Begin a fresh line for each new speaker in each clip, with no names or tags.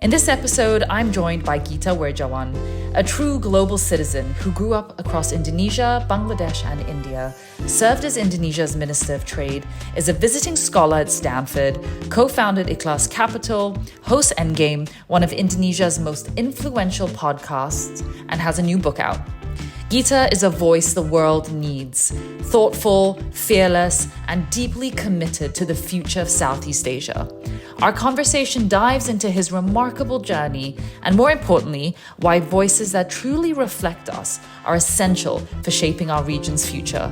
In this episode, I'm joined by Gita Wirjawan, a true global citizen who grew up across Indonesia, Bangladesh, and India, served as Indonesia's Minister of Trade, is a visiting scholar at Stanford, co-founded Ikhlas Capital, hosts Endgame, one of Indonesia's most influential podcasts, and has a new book out. Gita is a voice the world needs, thoughtful, fearless, and deeply committed to the future of Southeast Asia. Our conversation dives into his remarkable journey and, more importantly, why voices that truly reflect us are essential for shaping our region's future.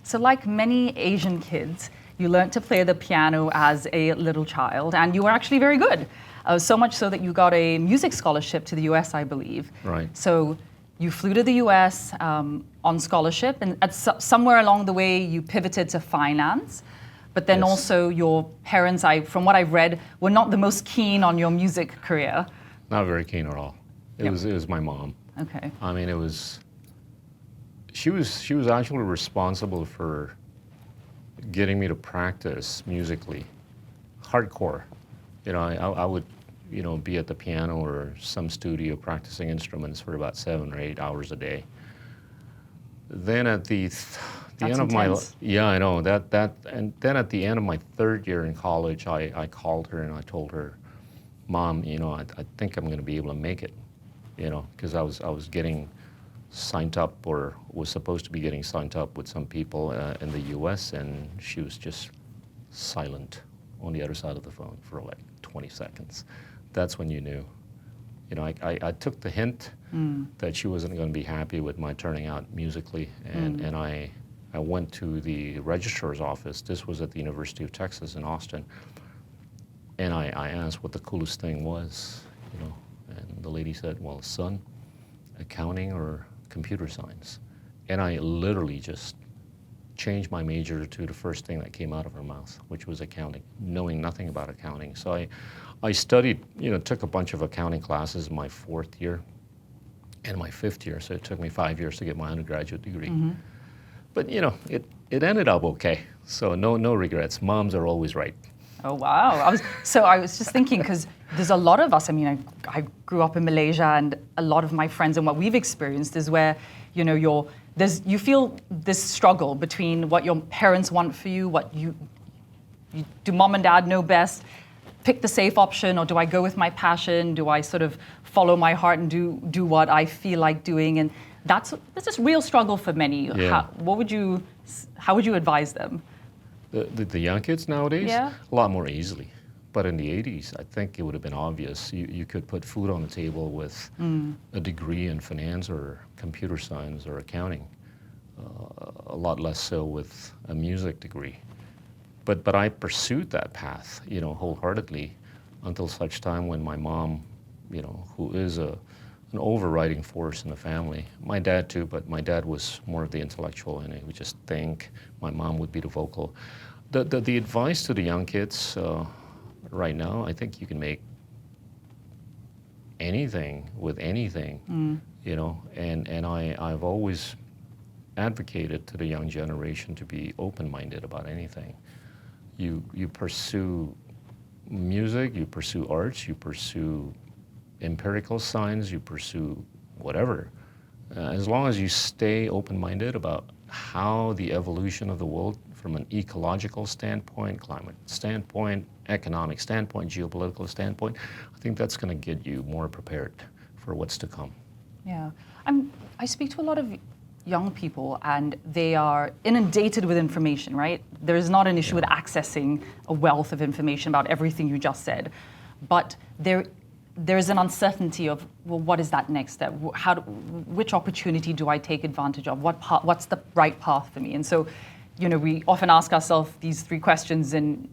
So like many Asian kids, you learned to play the piano as a little child, and you were actually very good. So much so that you got a music scholarship to the US, I believe.
Right.
So you flew to the US on scholarship, and somewhere along the way you pivoted to finance. But then also your parents, from what I've read, were not the most keen on your music career.
Not very keen at all. It was my mom.
Okay.
I mean, she was actually responsible for getting me to practice musically, hardcore. You know, I would, be at the piano or some studio practicing instruments for about 7 or 8 hours a day. Then at the end of
intense.
I know and then at the end of my 3rd year in college, I called her and I told her, Mom, I think I'm going to be able to make it, because I was getting signed up, or was supposed to be getting signed up with some people in the U.S., and she was just silent on the other side of the phone for like 20 seconds. That's when you knew. I took the hint that she wasn't going to be happy with my turning out musically, and I went to the registrar's office. This was at the University of Texas in Austin, and I asked what the coolest thing was, and the lady said, well, son, accounting or computer science. And I literally just changed my major to the first thing that came out of her mouth, which was accounting, knowing nothing about accounting. So I studied, took a bunch of accounting classes in my 4th year and my 5th year, so it took me 5 years to get my undergraduate degree. Mm-hmm. But, it ended up okay, so no regrets. Moms are always right.
Oh, wow. I was just thinking, because there's a lot of us, I grew up in Malaysia, and a lot of my friends and what we've experienced is where, you feel this struggle between what your parents want for you, what you do mom and dad know best, pick the safe option, or do I go with my passion? Do I sort of follow my heart and do what I feel like doing? And that's this real struggle for many.
Yeah.
How would you advise them?
The young kids nowadays?
Yeah.
A lot more easily. But in the 80s, I think it would have been obvious. You could put food on the table with a degree in finance or computer science or accounting, a lot less so with a music degree. But I pursued that path, wholeheartedly, until such time when my mom, who is an overriding force in the family, my dad too, but my dad was more of the intellectual, and he would just think. My mom would be the vocal. The advice to the young kids right now, I think you can make anything with anything, and I've always advocated to the young generation to be open-minded about anything. You pursue music, you pursue arts, you pursue empirical science, you pursue whatever. As long as you stay open-minded about how the evolution of the world from an ecological standpoint, climate standpoint, economic standpoint, geopolitical standpoint, I think that's going to get you more prepared for what's to come.
Yeah. I speak to a lot of young people, and they are inundated with information, right? There is not an issue with accessing a wealth of information about everything you just said, but there's an uncertainty of, well, what is that next step? Which opportunity do I take advantage of? What's the right path for me? And so, we often ask ourselves these 3 questions in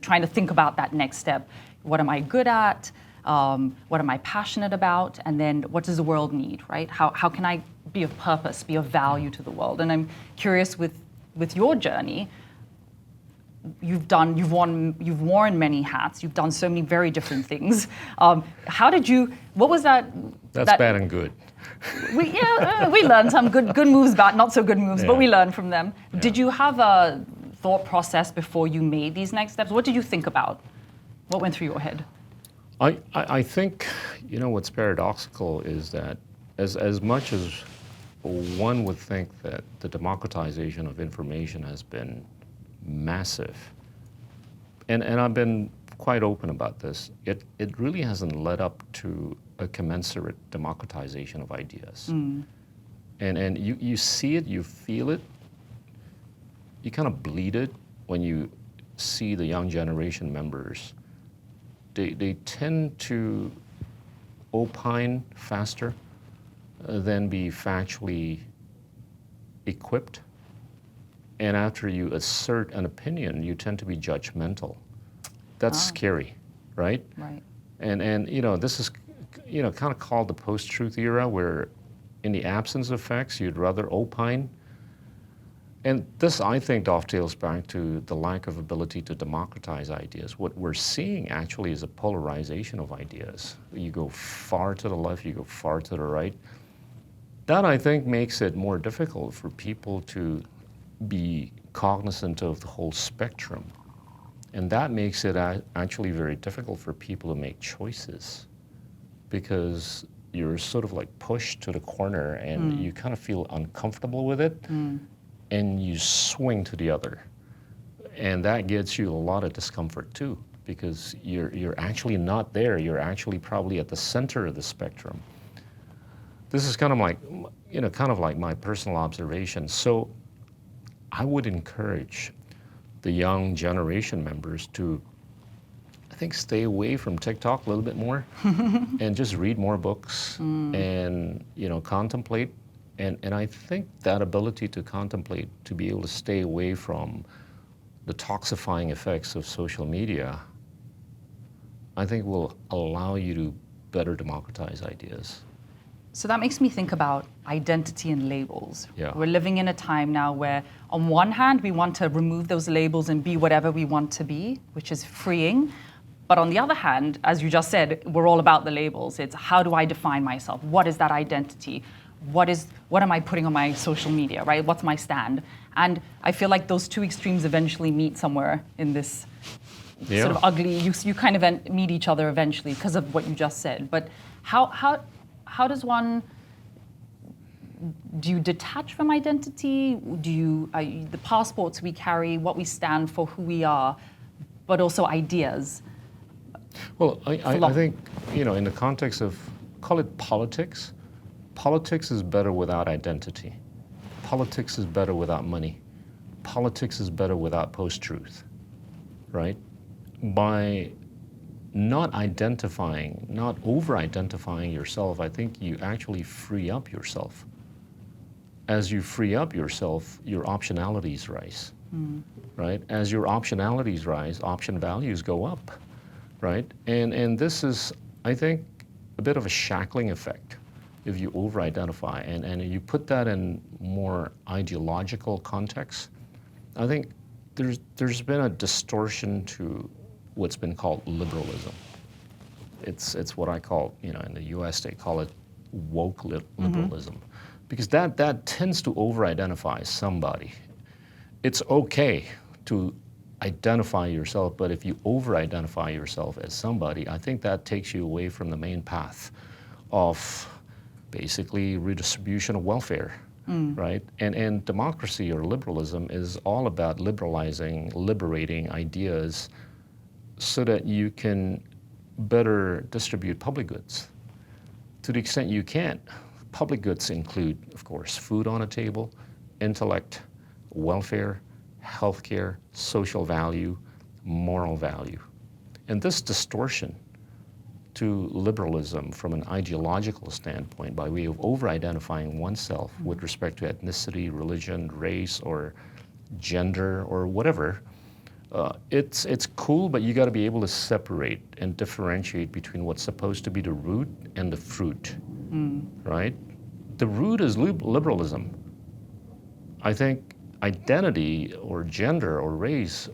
trying to think about that next step. What am I good at? What am I passionate about? And then what does the world need, right? How can I be of purpose, be of value to the world? And I'm curious with your journey. You've worn many hats. You've done so many very different things. What was that?
That's bad and good.
We learned some good moves, bad, not so good moves, but we learned from them. Yeah. Did you have a thought process before you made these next steps? What did you think about? What went through your head?
I think, what's paradoxical is that as much as one would think that the democratization of information has been massive, and I've been quite open about this, it really hasn't led up to a commensurate democratization of ideas. And you see it, you feel it, you kind of bleed it when you see the young generation members. They tend to opine faster than be factually equipped. And after you assert an opinion, you tend to be judgmental. That's scary, right?
Right.
And this is kind of called the post-truth era, where in the absence of facts, you'd rather opine. And this, I think, dovetails back to the lack of ability to democratize ideas. What we're seeing actually is a polarization of ideas. You go far to the left, you go far to the right. That, I think, makes it more difficult for people to be cognizant of the whole spectrum. And that makes it actually very difficult for people to make choices, because you're sort of like pushed to the corner and you kind of feel uncomfortable with it. And you swing to the other. And that gets you a lot of discomfort too, because you're actually not there. You're actually probably at the center of the spectrum. This is kind of like my personal observation. So I would encourage the young generation members to, I think, stay away from TikTok a little bit more and just read more books and, contemplate. And I think that ability to contemplate, to be able to stay away from the toxifying effects of social media, I think will allow you to better democratize ideas.
So that makes me think about identity and labels.
Yeah.
We're living in a time now where, on one hand, we want to remove those labels and be whatever we want to be, which is freeing. But on the other hand, as you just said, we're all about the labels. It's how do I define myself? What is that identity? What am I putting on my social media, right? What's my stand? And I feel like those two extremes eventually meet somewhere in this sort of ugly, you kind of meet each other eventually because of what you just said. But how does one, do you detach from identity? The passports we carry, what we stand for, who we are, but also ideas?
Well, I think, in the context of, call it politics, politics is better without identity. Politics is better without money. Politics is better without post-truth, right? By not identifying, not over-identifying yourself, I think you actually free up yourself. As you free up yourself, your optionalities rise, right? As your optionalities rise, option values go up, right? And this is, I think, a bit of a shackling effect if you over-identify. And you put that in more ideological context, I think there's been a distortion to what's been called liberalism. It's what I call, in the US they call it woke liberalism, because that tends to over-identify somebody. It's okay to identify yourself, but if you over-identify yourself as somebody, I think that takes you away from the main path of basically redistribution of welfare, right? And democracy or liberalism is all about liberating ideas so that you can better distribute public goods. To the extent you can, public goods include, of course, food on a table, intellect, welfare, healthcare, social value, moral value. And this distortion to liberalism from an ideological standpoint by way of over-identifying oneself with respect to ethnicity, religion, race, or gender, or whatever, it's cool, but you got to be able to separate and differentiate between what's supposed to be the root and the fruit, right? The root is liberalism. I think identity or gender or race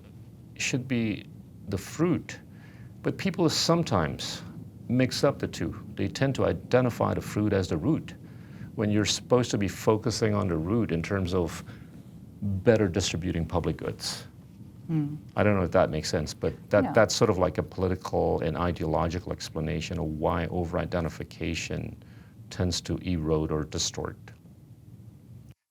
should be the fruit, but people sometimes mix up the two. They tend to identify the fruit as the root when you're supposed to be focusing on the root in terms of better distributing public goods. I don't know if that makes sense, but
Yeah.
that's sort of like a political and ideological explanation of why over-identification tends to erode or distort.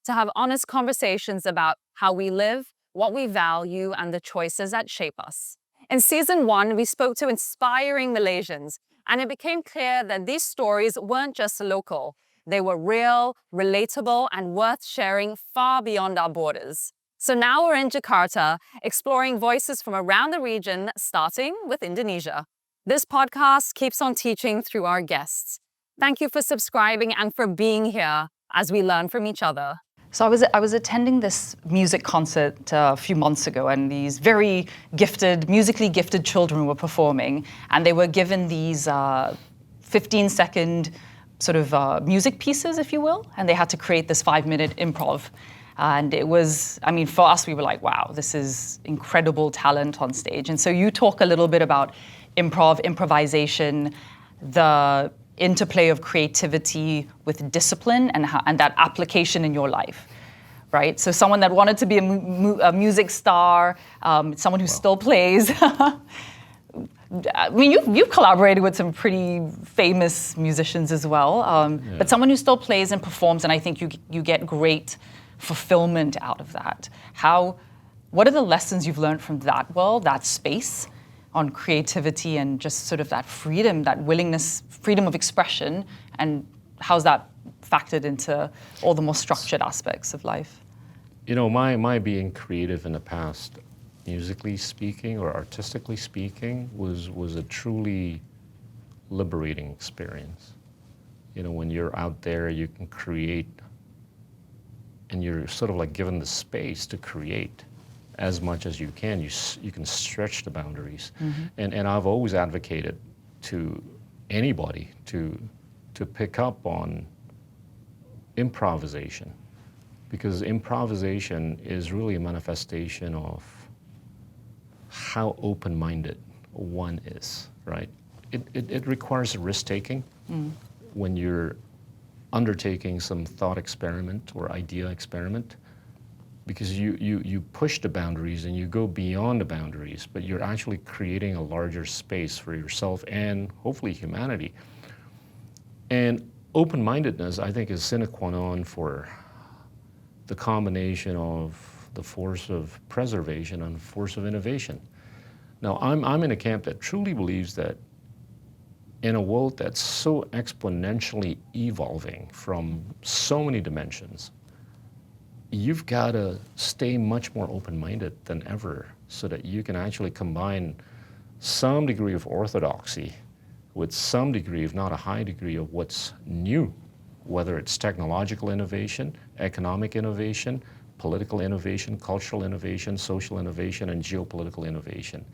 To have honest conversations about how we live, what we value, and the choices that shape us. In season 1, we spoke to inspiring Malaysians, and it became clear that these stories weren't just local. They were real, relatable, and worth sharing far beyond our borders. So now we're in Jakarta, exploring voices from around the region, starting with Indonesia. This podcast keeps on teaching through our guests. Thank you for subscribing and for being here as we learn from each other.
So I was attending this music concert a few months ago, and these very gifted, musically gifted children were performing, and they were given these 15-second sort of music pieces, if you will, and they had to create this 5-minute improv. And it was, I mean, for us, we were like, wow, this is incredible talent on stage. And so you talk a little bit about improvisation, the interplay of creativity with discipline and that application in your life, right? So someone that wanted to be a music star, someone who still plays. I mean, you've collaborated with some pretty famous musicians as well, but someone who still plays and performs, and I think you get great fulfillment out of that. What are the lessons you've learned from that world, that space, on creativity and just sort of that freedom, that willingness, freedom of expression, and how's that factored into all the more structured aspects of life?
You know, my being creative in the past, musically speaking or artistically speaking, was a truly liberating experience. You know, when you're out there, you can create, and you're sort of like given the space to create as much as you can. You can stretch the boundaries. And I've always advocated to anybody to pick up on improvisation, because improvisation is really a manifestation of how open-minded one is, right? It requires risk-taking when you're undertaking some thought experiment or idea experiment, because you push the boundaries and you go beyond the boundaries, but you're actually creating a larger space for yourself and hopefully humanity. And open-mindedness, I think, is sine qua non for the combination of the force of preservation and the force of innovation. Now, I'm in a camp that truly believes that in a world that's so exponentially evolving from so many dimensions, you've got to stay much more open-minded than ever so that you can actually combine some degree of orthodoxy with some degree, if not a high degree, of what's new, whether it's technological innovation, economic innovation, political innovation, cultural innovation, social innovation, and geopolitical innovation.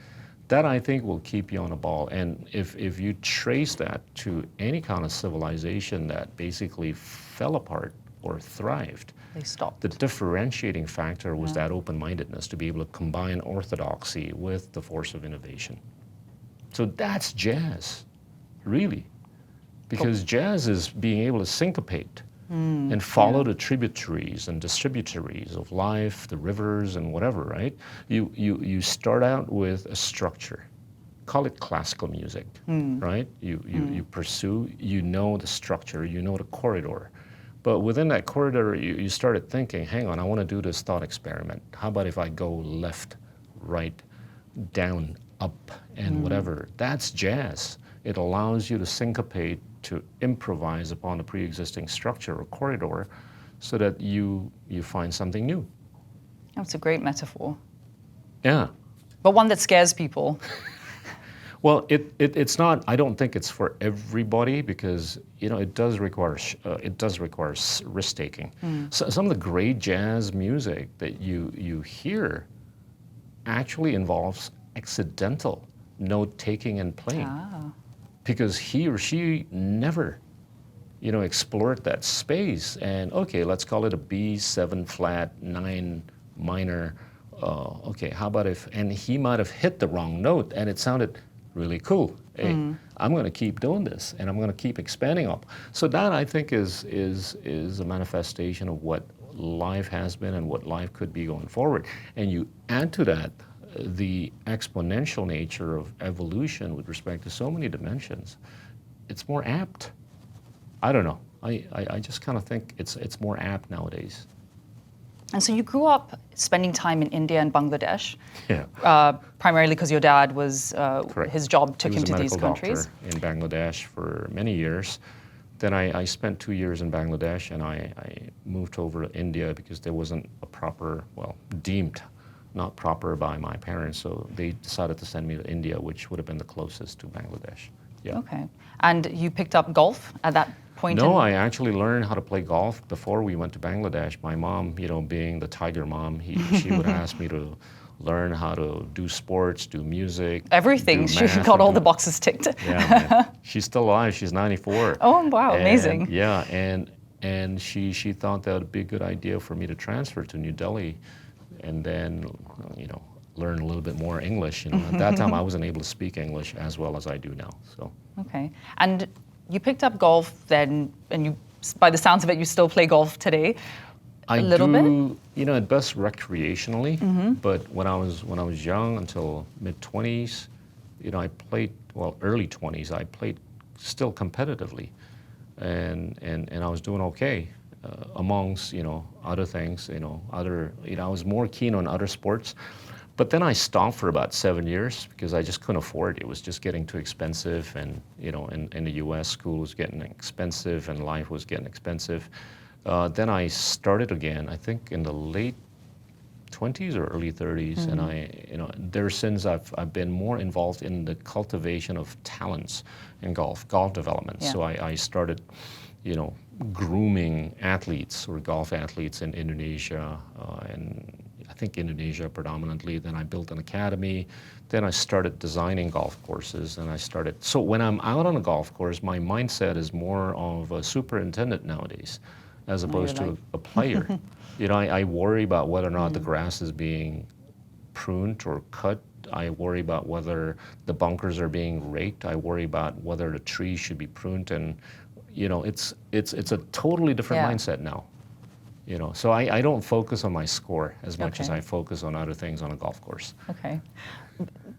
That, I think, will keep you on a ball. And if you trace that to any kind of civilization that basically fell apart or thrived,
They stopped.
the differentiating factor was that open-mindedness to be able to combine orthodoxy with the force of innovation. So that's jazz, really. Because jazz is being able to syncopate and follow the tributaries and distributaries of life, the rivers and whatever, right? You start out with a structure. Call it classical music, right? You pursue, you know the structure, you know the corridor. But within that corridor, you started thinking, hang on, I want to do this thought experiment. How about if I go left, right, down, up, and whatever? That's jazz. It allows you to syncopate, to improvise upon the pre-existing structure or corridor so that you find something new.
That's a great metaphor,
Yeah.
but one that scares people.
Well, it's not. I don't think it's for everybody because it does require risk taking. So some of the great jazz music that you hear actually involves accidental note taking and playing, because he or she never explored that space. And okay, let's call it a B7 flat 9 minor. Okay, how about if? And he might have hit the wrong note, and it sounded really cool. Hey, I'm going to keep doing this, and I'm going to keep expanding up. So that, I think, is a manifestation of what life has been and what life could be going forward. And you add to that the exponential nature of evolution with respect to so many dimensions, it's more apt. I don't know. I just kind of think it's more apt nowadays.
And so you grew up spending time in India and Bangladesh, primarily because your dad was, his job took him to these countries.
He was a medical doctor in Bangladesh for many years. Then I spent 2 years in Bangladesh, and I moved over to India because there wasn't a proper, deemed not proper by my parents, so they decided to send me to India, which would have been the closest to Bangladesh. Yeah.
Okay. And you picked up golf at that point?
No, I actually learned how to play golf before we went to Bangladesh. My mom, being the tiger mom, she would ask me to learn how to do sports, do music.
Everything.
Do
She
math,
got all the boxes ticked.
Yeah, man. She's still alive. She's 94.
Oh, wow, amazing.
Yeah, and she thought that would be a good idea for me to transfer to New Delhi and then, learn a little bit more English. At that time, I wasn't able to speak English as well as I do now. So.
Okay. And you picked up golf then, and you, by the sounds of it, you still play golf today. A little bit?
At best recreationally, but when I was young, until mid-20s, I played, early 20s, I played still competitively, and I was doing okay amongst, other things, I was more keen on other sports. But then I stopped for about 7 years because I just couldn't afford it. It was just getting too expensive, and in the U.S., school was getting expensive and life was getting expensive. Then I started again, I think in the late 20s or early 30s, and there since I've been more involved in the cultivation of talents in golf development. Yeah. So I started, grooming athletes or golf athletes in Indonesia, and I think Indonesia predominantly. Then I built an academy. Then I started designing golf courses, and so when I'm out on a golf course, my mindset is more of a superintendent nowadays, as opposed to a player. I worry about whether or not the grass is being pruned or cut. I worry about whether the bunkers are being raked. I worry about whether the trees should be pruned, and it's a totally different mindset now. So I don't focus on my score as much as I focus on other things on a golf course.
Okay.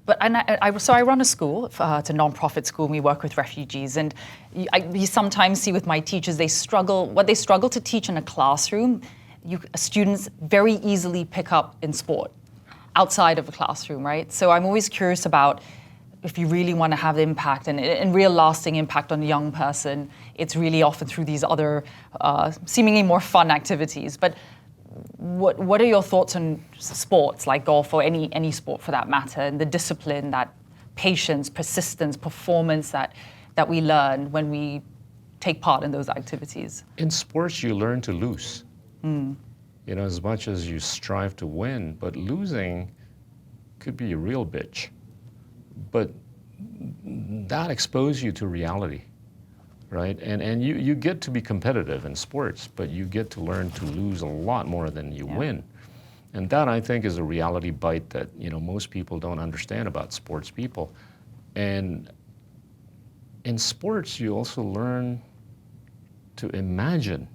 But I run a school, it's a non-profit school, and we work with refugees. And you sometimes see with my teachers, what they struggle to teach in a classroom, students very easily pick up in sport outside of a classroom, right? So I'm always curious about, if you really want to have impact and real lasting impact on a young person, it's really often through these other seemingly more fun activities. But what are your thoughts on sports like golf, or any sport for that matter, and the discipline, that patience, persistence, performance that we learn when we take part in those activities?
In sports, you learn to lose. As much as you strive to win, but losing could be a real bitch. But that exposes you to reality, right? And you get to be competitive in sports, but you get to learn to lose a lot more than you win. And that, I think, is a reality bite that most people don't understand about sports people. And in sports, you also learn to imagine.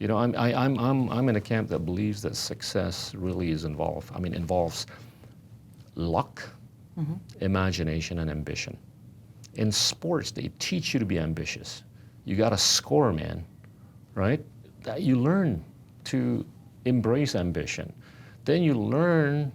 I'm in a camp that believes that success really involves luck, imagination, and ambition. In sports, they teach you to be ambitious. You got to score, man, right? You learn to embrace ambition. Then you learn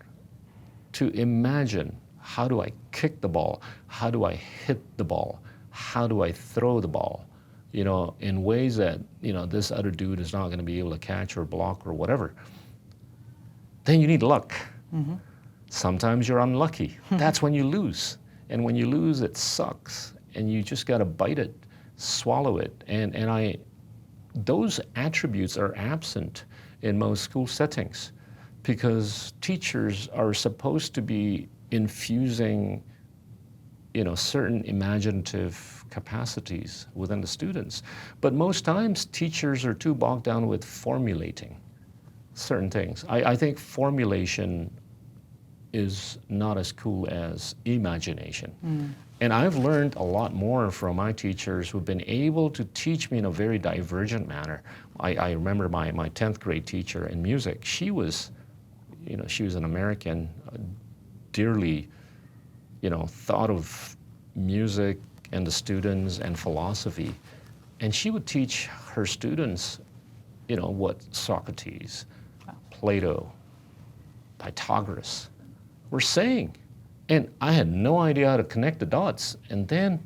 to imagine, how do I kick the ball? How do I hit the ball? How do I throw the ball? In ways that, this other dude is not going to be able to catch or block or whatever. Then you need luck. Sometimes you're unlucky. That's when you lose. And when you lose, it sucks. And you just got to bite it, swallow it. And those attributes are absent in most school settings, because teachers are supposed to be infusing, certain imaginative capacities within the students. But most times, teachers are too bogged down with formulating certain things. I think formulation is not as cool as imagination. And I've learned a lot more from my teachers who've been able to teach me in a very divergent manner. I remember my 10th grade teacher in music. She was an American, dearly, thought of music and the students and philosophy. And she would teach her students, what Socrates, Plato, Pythagoras were saying. And I had no idea how to connect the dots. And then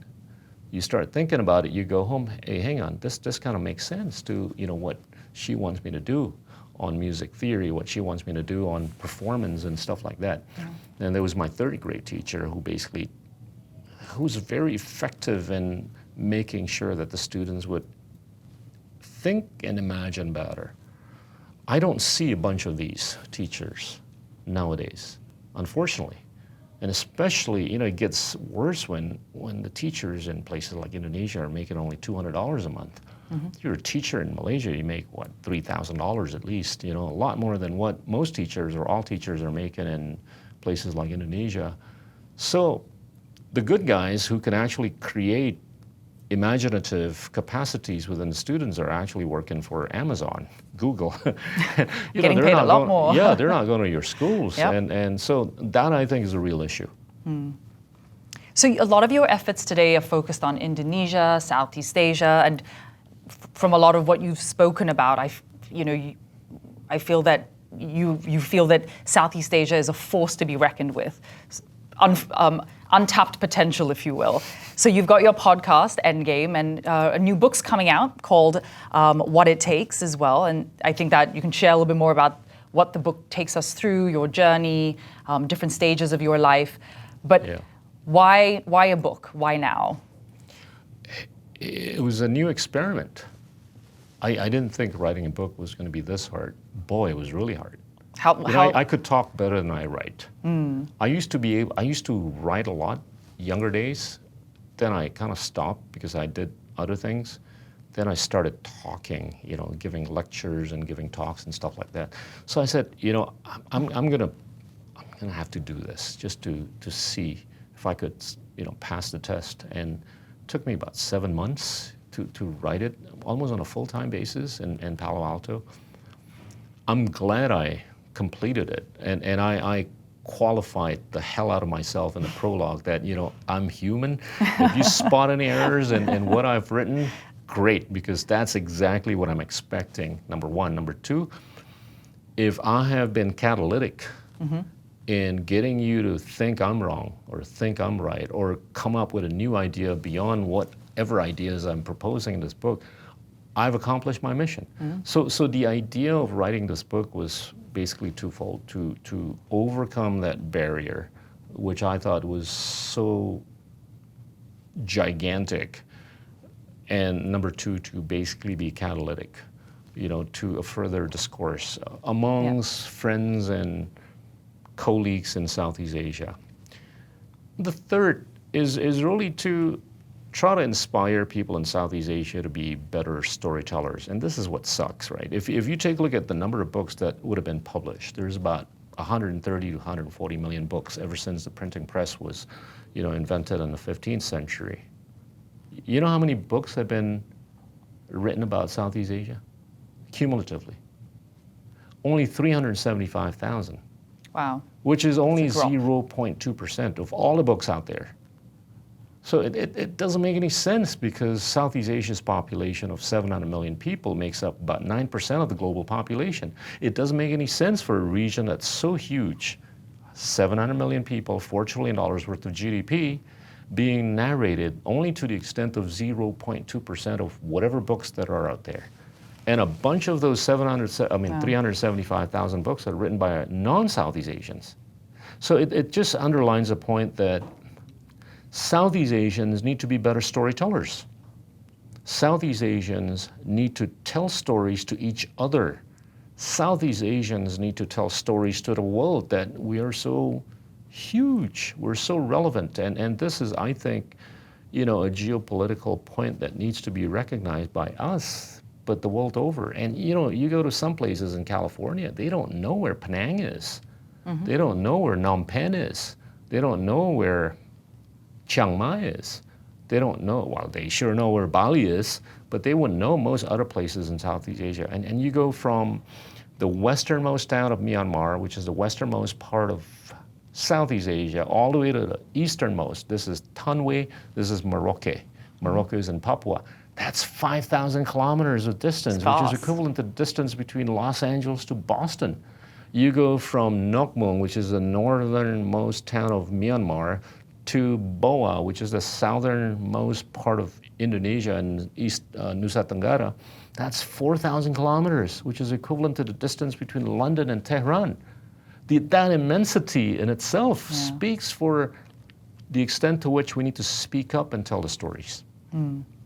you start thinking about it, you go home, hey, hang on, this kind of makes sense to, what she wants me to do on music theory, what she wants me to do on performance and stuff like that. Yeah. And there was my third grade teacher who was very effective in making sure that the students would think and imagine better. I don't see a bunch of these teachers nowadays, unfortunately. And especially, it gets worse when the teachers in places like Indonesia are making only $200 a month. Mm-hmm. You're a teacher in Malaysia, you make, $3,000 at least, a lot more than what most teachers or all teachers are making in places like Indonesia. So the good guys who can actually create imaginative capacities within the students are actually working for Amazon, Google.
Getting paid a lot more.
Yeah, they're not going to your schools.
Yep.
And so that, I think, is a real issue.
So a lot of your efforts today are focused on Indonesia, Southeast Asia, and from a lot of what you've spoken about, I feel that you feel that Southeast Asia is a force to be reckoned with. Untapped potential, if you will. So you've got your podcast, Endgame, and a new book's coming out called What It Takes as well. And I think that you can share a little bit more about what the book takes us through, your journey, different stages of your life. But why a book? Why now?
It was a new experiment. I didn't think writing a book was going to be this hard. Boy, it was really hard. I could talk better than I write. I used to write a lot younger days. Then I kind of stopped because I did other things. Then I started talking, giving lectures and giving talks and stuff like that. So I said, I'm gonna have to do this just to see if I could, pass the test. And it took me about 7 months to write it, almost on a full-time basis in Palo Alto. I'm glad I completed it, and I qualified the hell out of myself in the prologue that, I'm human. If you spot any errors in what I've written, great, because that's exactly what I'm expecting, number one. Number two, if I have been catalytic in getting you to think I'm wrong or think I'm right or come up with a new idea beyond whatever ideas I'm proposing in this book, I've accomplished my mission. So the idea of writing this book was basically twofold: to overcome that barrier, which I thought was so gigantic, and number two, to basically be catalytic, to a further discourse amongst friends and colleagues in Southeast Asia. The third is really to try to inspire people in Southeast Asia to be better storytellers. And this is what sucks, right? If you take a look at the number of books that would have been published, there's about 130 to 140 million books ever since the printing press was, invented in the 15th century. You know how many books have been written about Southeast Asia? Cumulatively. Only 375,000.
Wow.
Which is only 0.2% of all the books out there. So it doesn't make any sense, because Southeast Asia's population of 700 million people makes up about 9% of the global population. It doesn't make any sense for a region that's so huge, 700 million people, $4 trillion worth of GDP, being narrated only to the extent of 0.2% of whatever books that are out there. And a bunch of those 375,000 books are written by non-Southeast Asians. So it just underlines a point that Southeast Asians need to be better storytellers. Southeast Asians need to tell stories to each other. Southeast Asians need to tell stories to the world that we are so huge, we're so relevant. And this is, I think, a geopolitical point that needs to be recognized by us, but the world over. And you go to some places in California, they don't know where Penang is. They don't know where Phnom Penh is. They don't know where Chiang Mai is. They don't know, well, they sure know where Bali is, but they wouldn't know most other places in Southeast Asia. And you go from the westernmost town of Myanmar, which is the westernmost part of Southeast Asia, all the way to the easternmost. This is Tanwe, this is Merauke. Merauke is in Papua. That's 5,000 kilometers of distance, which is equivalent to the distance between Los Angeles to Boston. You go from Nokmung, which is the northernmost town of Myanmar, to Boa, which is the southernmost part of Indonesia and East Nusa Tenggara. That's 4,000 kilometers, which is equivalent to the distance between London and Tehran. That immensity in itself speaks for the extent to which we need to speak up and tell the stories.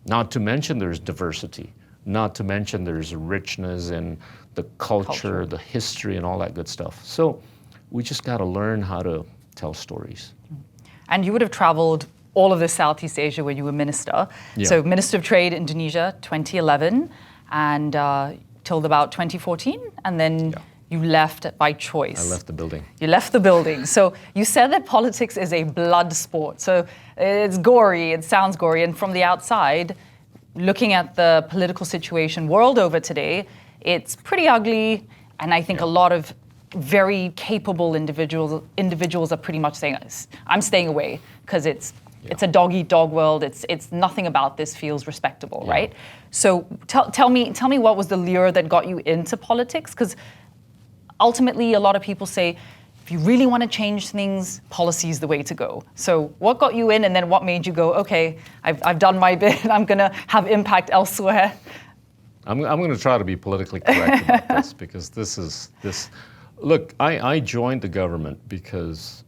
Not to mention there's diversity, not to mention there's richness in the culture, the history, and all that good stuff. So we just got to learn how to tell stories.
And you would have traveled all of this Southeast Asia when you were minister.
Yeah.
So Minister of Trade, Indonesia, 2011, and till about 2014, and then you left by choice.
I left the building.
You left the building. So you said that politics is a blood sport. So it's gory, it sounds gory, and from the outside, looking at the political situation world over today, it's pretty ugly, and I think a lot of very capable individuals are pretty much saying, I'm staying away, because it's a dog-eat-dog world. It's nothing about this feels respectable, right? So tell me what was the lure that got you into politics? Because ultimately, a lot of people say, if you really want to change things, policy is the way to go. So what got you in, and then what made you go, okay, I've done my bit, I'm going to have impact elsewhere?
I'm going to try to be politically correct about this, because this. Look, I joined the government because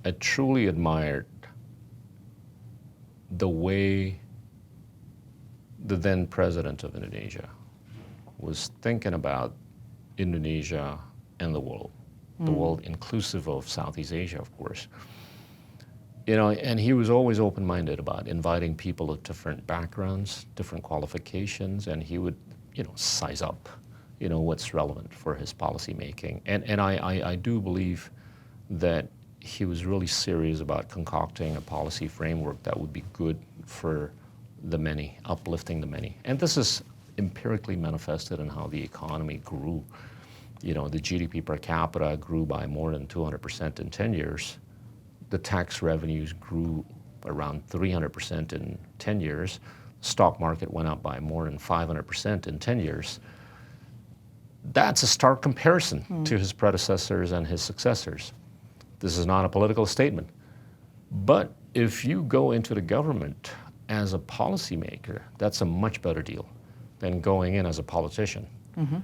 I truly admired the way the then president of Indonesia was thinking about Indonesia and the world inclusive of Southeast Asia, of course. You know, and he was always open-minded about inviting people of different backgrounds, different qualifications, and he would, size up, what's relevant for his policy making. And I do believe that he was really serious about concocting a policy framework that would be good for the many, uplifting the many. And this is empirically manifested in how the economy grew. The GDP per capita grew by more than 200% in 10 years. The tax revenues grew around 300% in 10 years. The stock market went up by more than 500% in 10 years. That's a stark comparison to his predecessors and his successors. This is not a political statement. But if you go into the government as a policymaker, that's a much better deal than going in as a politician.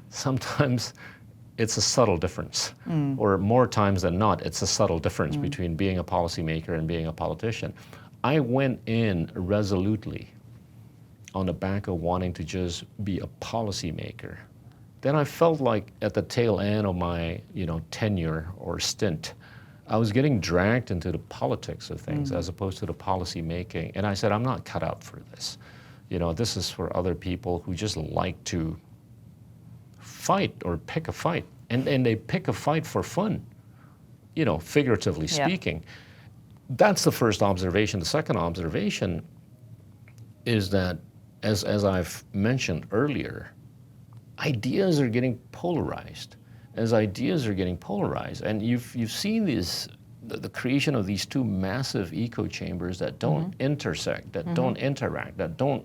Sometimes it's a subtle difference, or more times than not, it's a subtle difference between being a policymaker and being a politician. I went in resolutely on the back of wanting to just be a policymaker. Then I felt like at the tail end of my, tenure or stint, I was getting dragged into the politics of things as opposed to the policy making. And I said, I'm not cut out for this. This is for other people who just like to fight or pick a fight. And they pick a fight for fun, figuratively speaking. That's the first observation. The second observation is that, as I've mentioned earlier, ideas are getting polarized. As ideas are getting polarized, and you've seen the creation of these two massive echo chambers that don't intersect, that don't interact, that don't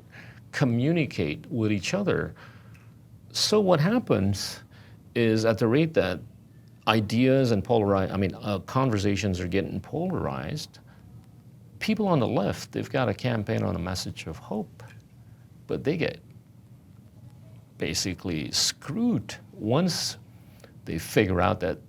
communicate with each other. So what happens is, at the rate that ideas and conversations are getting polarized, people on the left, they've got a campaign on a message of hope, but they get basically screwed once they figure out that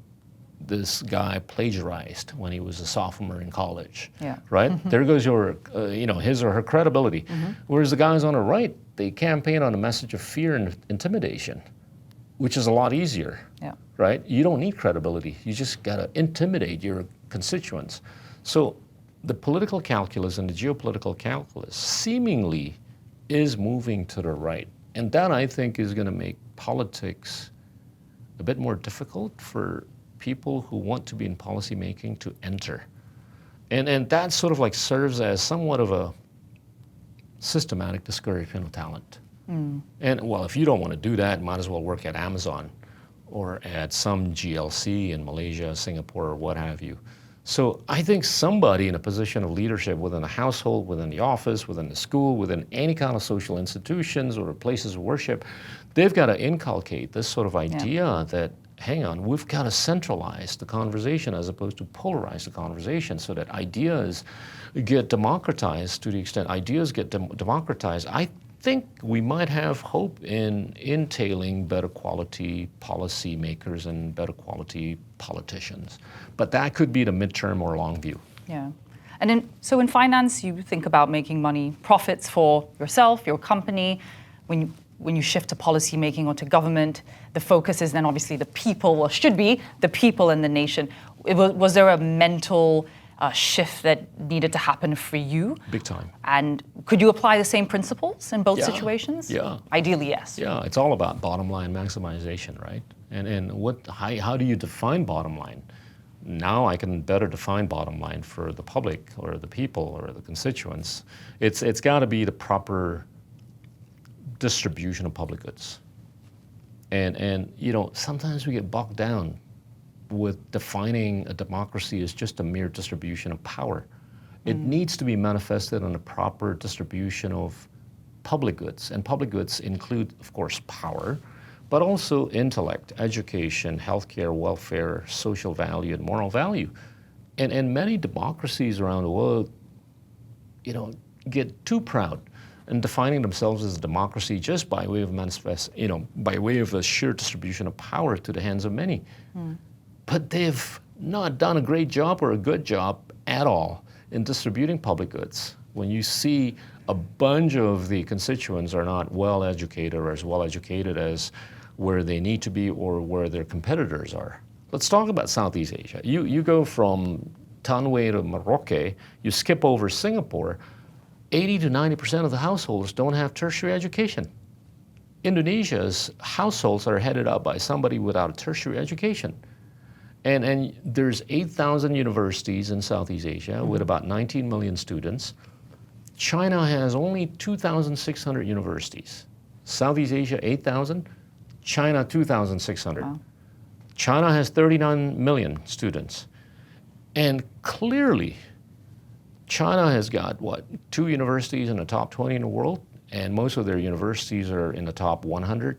this guy plagiarized when he was a sophomore in college, right? There goes your, his or her credibility. Whereas the guys on the right, they campaign on a message of fear and intimidation, which is a lot easier, right? You don't need credibility. You just gotta intimidate your constituents. So the political calculus and the geopolitical calculus seemingly is moving to the right. And that, I think, is gonna make politics a bit more difficult for people who want to be in policymaking to enter. And that sort of like serves as somewhat of a systematic discouragement of talent. And well, if you don't want to do that, might as well work at Amazon or at some GLC in Malaysia, Singapore, or what have you. So I think somebody in a position of leadership within the household, within the office, within the school, within any kind of social institutions or places of worship, they've got to inculcate this sort of idea that, hang on, we've got to centralize the conversation as opposed to polarize the conversation so that ideas get democratized. To the extent ideas get democratized, I think we might have hope in entailing better quality policy makers and better quality politicians. But that could be the midterm or long view.
Yeah. And so in finance, you think about making money, profits for yourself, your company. When you shift to policy making or to government, the focus is then obviously the people, or should be the people in the nation. Was there a mental shift that needed to happen for you?
Big time.
And could you apply the same principles in both situations?
Yeah.
Ideally, yes.
Yeah, it's all about bottom line maximization, right? And how do you define bottom line? Now I can better define bottom line for the public or the people or the constituents. It's got to be the proper distribution of public goods. And you know, sometimes we get bogged down with defining a democracy as just a mere distribution of power. It needs to be manifested on a proper distribution of public goods. And public goods include, of course, power, but also intellect, education, healthcare, welfare, social value, and moral value. And many democracies around the world, you know, get too proud in defining themselves as a democracy just by way of by way of a sheer distribution of power to the hands of many. But they've not done a great job or a good job at all in distributing public goods. When you see a bunch of the constituents are not well educated or as well educated as where they need to be or where their competitors are. Let's talk about Southeast Asia. You go from Tanway to Merauke, you skip over Singapore, 80 to 90% of the households don't have tertiary education. Indonesia's households are headed up by somebody without a tertiary education. And there's 8,000 universities in Southeast Asia with about 19 million students. China has only 2,600 universities. Southeast Asia, 8,000. China, 2,600.
Wow.
China has 39 million students. And clearly, China has got, 2 universities in the top 20 in the world, and most of their universities are in the top 100.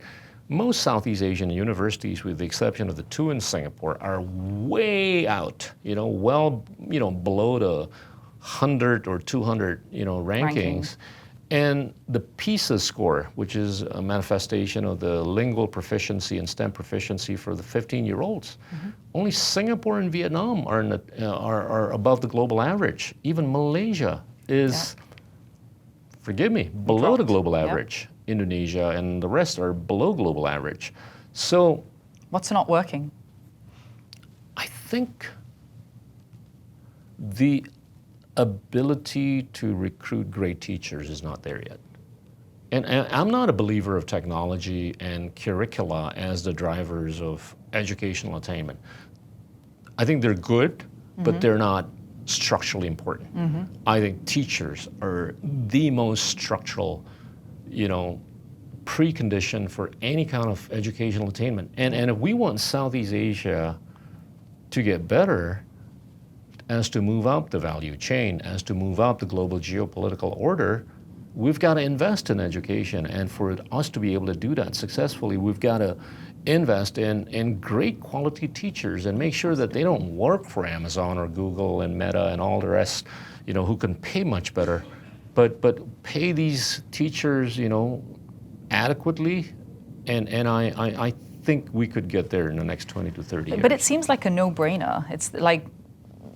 Most Southeast Asian universities, with the exception of the 2 in Singapore, are way out, well, below the 100 or 200, rankings. And the PISA score, which is a manifestation of the lingual proficiency and STEM proficiency for the 15-year-olds, only Singapore and Vietnam are above the global average. Even Malaysia is, forgive me, below the global average. Indonesia and the rest are below global average. So,
what's not working?
I think the ability to recruit great teachers is not there yet. And I'm not a believer of technology and curricula as the drivers of educational attainment. I think they're good, but they're not structurally important. I think teachers are the most structural, precondition for any kind of educational attainment. And if we want Southeast Asia to get better, as to move up the value chain, as to move up the global geopolitical order, we've got to invest in education. And for us to be able to do that successfully, we've got to invest in great quality teachers and make sure that they don't work for Amazon or Google and Meta and all the rest, who can pay much better, but pay these teachers, adequately. And I think we could get there in the next 20 to 30 years.
But it seems like a no-brainer. It's like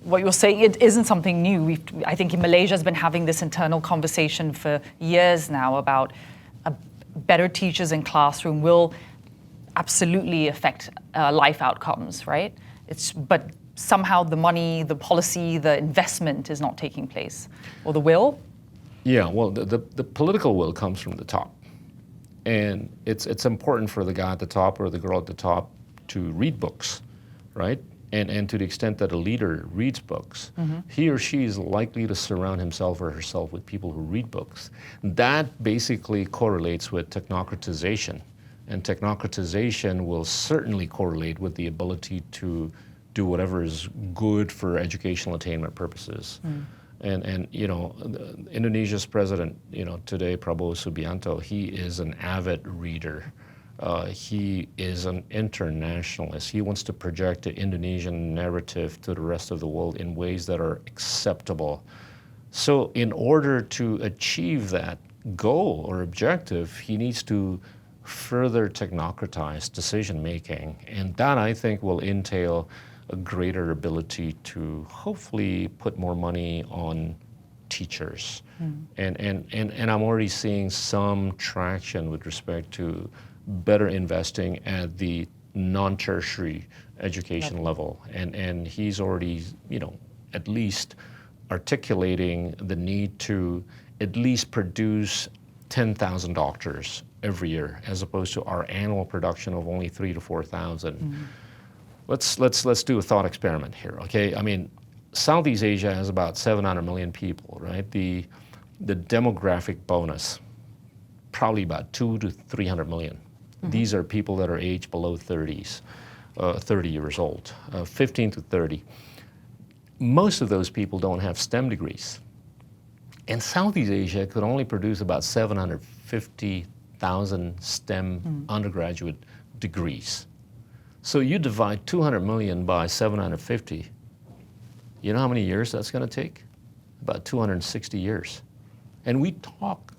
what you're saying, it isn't something new. I think Malaysia has been having this internal conversation for years now about better teachers in classroom will absolutely affect life outcomes, right? But somehow the money, the policy, the investment is not taking place, or the will.
Yeah, well, the political will comes from the top, and it's important for the guy at the top or the girl at the top to read books, right? And to the extent that a leader reads books, he or she is likely to surround himself or herself with people who read books. That basically correlates with technocratization And technocratization will certainly correlate with the ability to do whatever is good for educational attainment purposes. And Indonesia's president, today, Prabowo Subianto, he is an avid reader. He is an internationalist. He wants to project the Indonesian narrative to the rest of the world in ways that are acceptable. So in order to achieve that goal or objective, he needs to further technocratize decision-making. And that, I think, will entail a greater ability to hopefully put more money on teachers. And I'm already seeing some traction with respect to better investing at the non-tertiary education level. And he's already, at least articulating the need to at least produce 10,000 doctors every year, as opposed to our annual production of only 3,000 to 4,000. Let's do a thought experiment here, okay? I mean, Southeast Asia has about 700 million people, right? The demographic bonus, probably about 200 to 300 million. These are people that are aged below 30 years old, 15 to 30. Most of those people don't have STEM degrees. And Southeast Asia could only produce about 750,000 STEM undergraduate degrees. So you divide 200 million by 750. You know how many years that's going to take? About 260 years. And we talk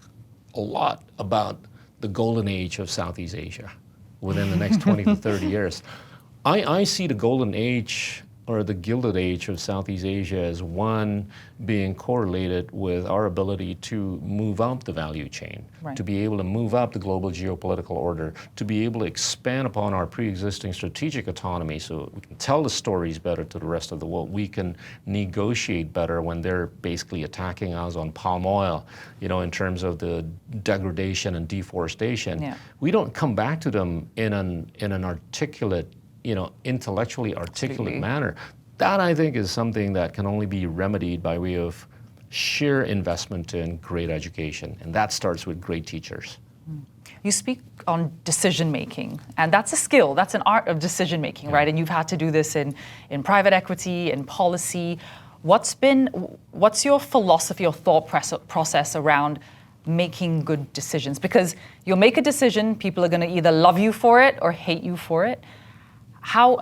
a lot about the golden age of Southeast Asia within the next 20 to 30 years. I see the golden age or the Gilded Age of Southeast Asia as one being correlated with our ability to move up the value chain, to be able to move up the global geopolitical order, to be able to expand upon our pre-existing strategic autonomy so we can tell the stories better to the rest of the world. We can negotiate better when they're basically attacking us on palm oil, in terms of the degradation and deforestation. Yeah. We don't come back to them in an articulate, intellectually articulate manner. That, I think, is something that can only be remedied by way of sheer investment in great education, and that starts with great teachers.
You speak on decision-making, and that's a skill, that's an art of decision-making, right? And you've had to do this in private equity, in policy. What's your philosophy or thought process around making good decisions? Because you'll make a decision, people are going to either love you for it or hate you for it. How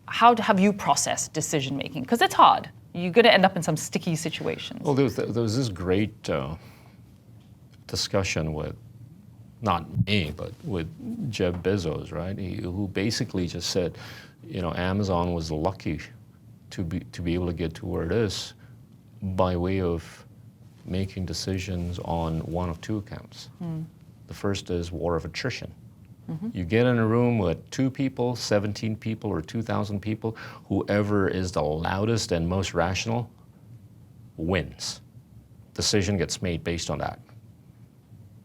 have you processed decision making? Because it's hard. You're going to end up in some sticky situations.
Well, there was this great discussion with, not me, but with Jeff Bezos, right? Who basically just said, Amazon was lucky to be able to get to where it is by way of making decisions on one of two accounts. The first is war of attrition. You get in a room with 2 people, 17 people, or 2,000 people, whoever is the loudest and most rational wins. Decision gets made based on that.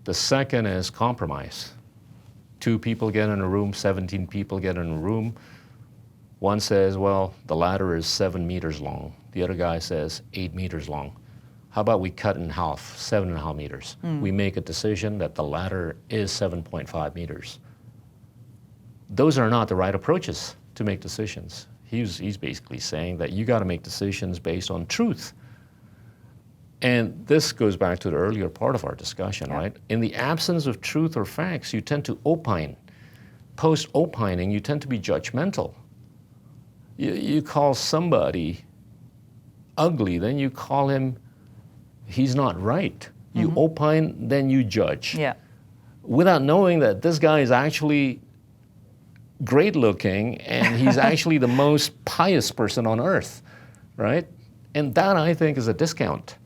The second is compromise. 2 people get in a room, 17 people get in a room. One says, well, the ladder is 7 meters long. The other guy says 8 meters long. How about we cut in half, 7.5 meters? We make a decision that the ladder is 7.5 meters. Those are not the right approaches to make decisions. He's basically saying that you got to make decisions based on truth. And this goes back to the earlier part of our discussion, right? In the absence of truth or facts, you tend to opine. Post-opining, you tend to be judgmental. You call somebody ugly, then you call him, he's not right. You opine, then you judge. Without knowing that this guy is actually great looking and he's actually the most pious person on earth, right? And that, I think, is a discount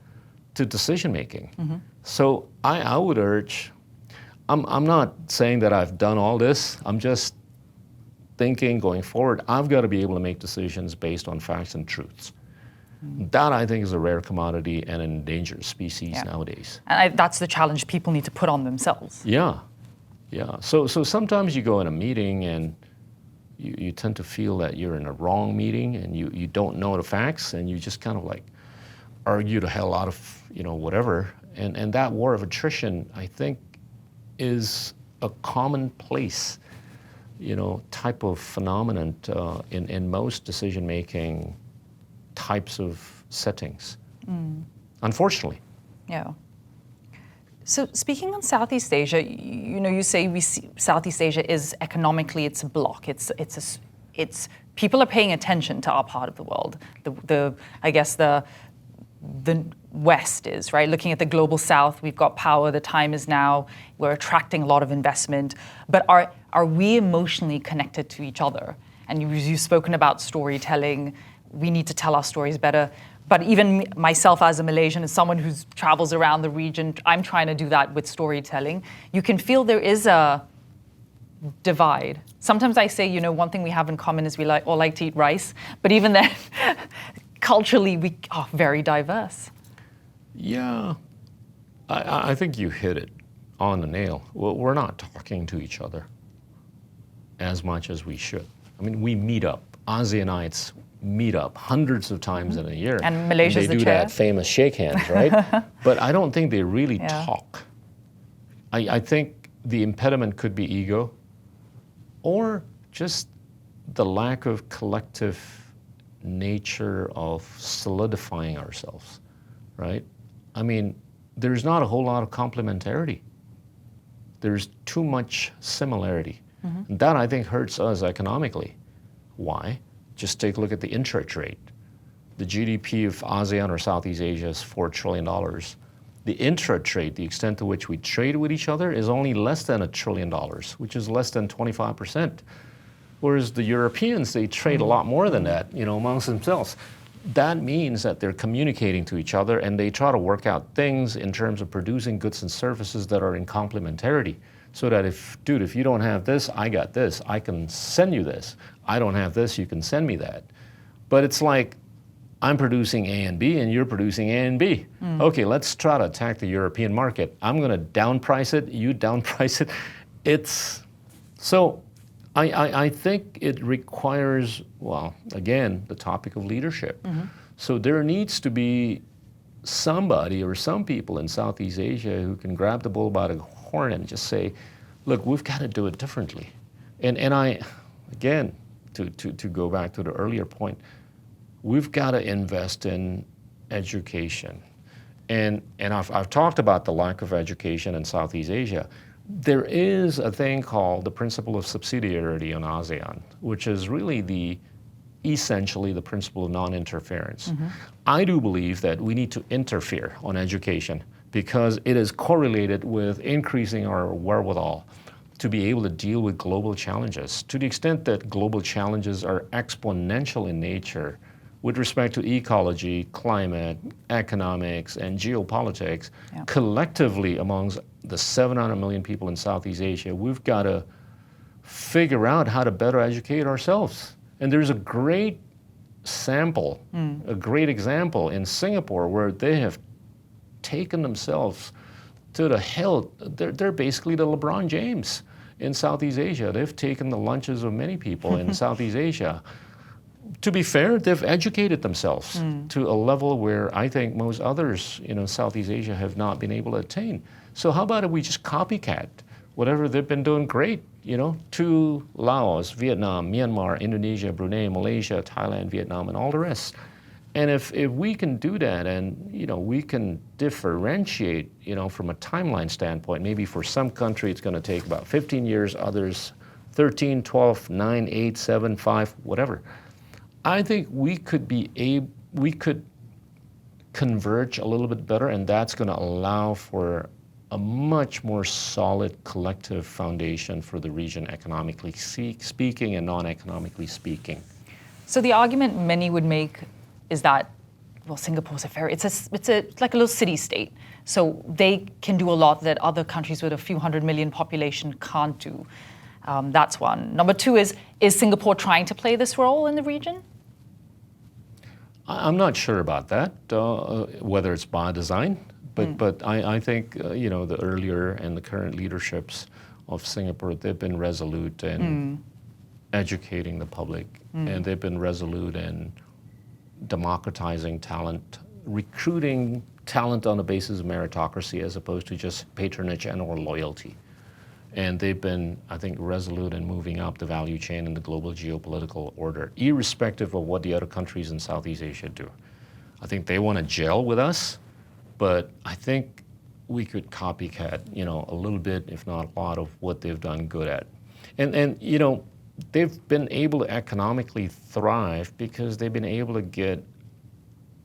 to decision making. So I would urge, I'm not saying that I've done all this, I'm just thinking going forward, I've got to be able to make decisions based on facts and truths. That, I think, is a rare commodity and an endangered species nowadays.
And that's the challenge people need to put on themselves.
Yeah. So sometimes you go in a meeting and you tend to feel that you're in a wrong meeting and you don't know the facts and you just kind of like argue the hell out of, whatever. And that war of attrition, I think, is a commonplace, type of phenomenon in most decision-making types of settings, unfortunately.
Yeah. So speaking on Southeast Asia, you say we see Southeast Asia is economically, it's a block. It's people are paying attention to our part of the world. I guess the West is, right? Looking at the global South, we've got power, the time is now, we're attracting a lot of investment. But are we emotionally connected to each other? And you've spoken about storytelling. We need to tell our stories better. But even myself as a Malaysian, as someone who travels around the region, I'm trying to do that with storytelling. You can feel there is a divide. Sometimes I say, one thing we have in common is we all like to eat rice. But even then, culturally, we are very diverse.
Yeah, I think you hit it on the nail. Well, we're not talking to each other as much as we should. I mean, we meet up. ASEANites meet up hundreds of times in a year.
And Malaysia's
they do that famous shake hands, right? But I don't think they really talk. I think the impediment could be ego or just the lack of collective nature of solidifying ourselves, right? I mean, there's not a whole lot of complementarity. There's too much similarity. And that, I think, hurts us economically. Why? Just take a look at the intra-trade. The GDP of ASEAN or Southeast Asia is $4 trillion. The intra-trade, the extent to which we trade with each other, is only less than $1 trillion, which is less than 25%. Whereas the Europeans, they trade a lot more than that, amongst themselves. That means that they're communicating to each other and they try to work out things in terms of producing goods and services that are in complementarity. So that if you don't have this, I got this. I can send you this. I don't have this, you can send me that. But it's like, I'm producing A and B and you're producing A and B. Okay, let's try to attack the European market. I'm gonna downprice it, you downprice it. So I think it requires, well, again, the topic of leadership. So there needs to be somebody or some people in Southeast Asia who can grab the bull by the horn and just say, look, we've got to do it differently. And I, again, to go back to the earlier point, we've got to invest in education. And I've talked about the lack of education in Southeast Asia. There is a thing called the principle of subsidiarity in ASEAN, which is really essentially the principle of non-interference. I do believe that we need to interfere on education because it is correlated with increasing our wherewithal to be able to deal with global challenges. To the extent that global challenges are exponential in nature with respect to ecology, climate, economics, and geopolitics, collectively amongst the 700 million people in Southeast Asia, we've got to figure out how to better educate ourselves. And there's a great sample, a great example in Singapore where they have taken themselves to the hill. They're basically the LeBron James in Southeast Asia. They've taken the lunches of many people in Southeast Asia. To be fair, they've educated themselves to a level where I think most others, Southeast Asia have not been able to attain. So how about if we just copycat whatever they've been doing great, to Laos, Vietnam, Myanmar, Indonesia, Brunei, Malaysia, Thailand, Vietnam, and all the rest. And if we can do that and, we can differentiate, from a timeline standpoint, maybe for some country it's going to take about 15 years, others 13, 12, 9, 8, 7, 5, whatever. I think we could converge a little bit better, and that's going to allow for a much more solid collective foundation for the region, economically speaking and non-economically speaking.
So the argument many would make is that, well, Singapore's it's like a little city-state. So they can do a lot that other countries with a few hundred million population can't do. That's one. Number two is Singapore trying to play this role in the region?
I'm not sure about that, whether it's by design, but I think, the earlier and the current leaderships of Singapore, they've been resolute in educating the public, and they've been resolute in democratizing talent, recruiting talent on the basis of meritocracy as opposed to just patronage and or loyalty. And they've been, I think, resolute in moving up the value chain in the global geopolitical order, irrespective of what the other countries in Southeast Asia do. I think they want to gel with us, but I think we could copycat, a little bit, if not a lot, of what they've done good at. And they've been able to economically thrive because they've been able to get